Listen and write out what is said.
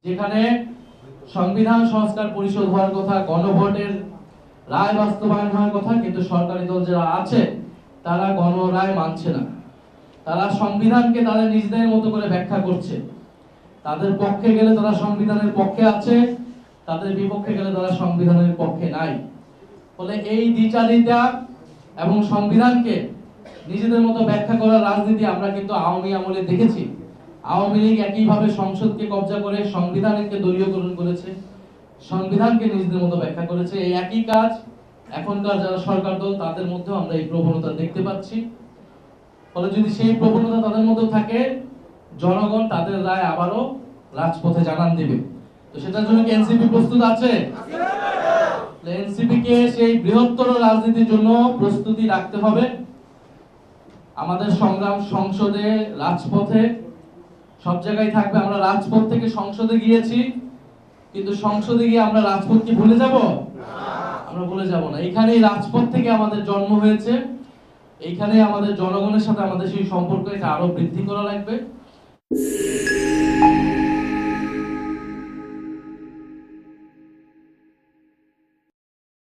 যেখানে সংবিধান সংস্কার পরিষদ হওয়ার কথা, গণভোটের রায় বাস্তবায়ন হওয়ার কথা, কিন্তু সরকারি দল যারা আছে তারা গণরায় মানছে না। তারা সংবিধানকে তাদের নিজেদের মতো করে ব্যাখ্যা করছে। তাদের পক্ষে গেলে তারা সংবিধানের পক্ষে আছে, তাদের বিপক্ষে গেলে তারা সংবিধানের পক্ষে নাই। ফলে এই দ্বিচারিতা এবং সংবিধানকে নিজেদের মতো ব্যাখ্যা করার রাজনীতি আমরা কিন্তু আওয়ামী আমলে দেখেছি। আওয়ামী লীগ একইভাবে সংসদকে কব্জা করে সংবিধানকে দলীয়করণ করেছে, সংবিধানকে নিজেদের মতো ব্যাখ্যা করেছে। এই একই কাজ এখনকার যারা সরকার দল তাদের মধ্যেও আমরা এই প্রবণতা দেখতে পাচ্ছি। ফলে যদি সেই প্রবণতা তাদের মধ্যে থাকে, জনগণ তাদের রায় আবারও রাজপথে জানান দিবে। তো সেটার জন্য কি এনসিপি প্রস্তুত আছে? এনসিপি কে সেই বৃহত্তর রাজনীতির জন্য প্রস্তুতি রাখতে হবে। আমাদের সংগ্রাম সংসদে, রাজপথে, সব জায়গায় থাকবে। আমরা রাজপথ থেকে সংসদে গিয়েছি, কিন্তু সংসদে গিয়ে আমরা রাজপথ কি ভুলে যাব? আমরা ভুলে যাব না। এখানেই রাজপথ থেকে আমাদের জন্ম হয়েছে, এইখানে আমাদের জনগণের সাথে আমাদের সেই সম্পর্ক এটা আরো বৃদ্ধি করা লাগবে।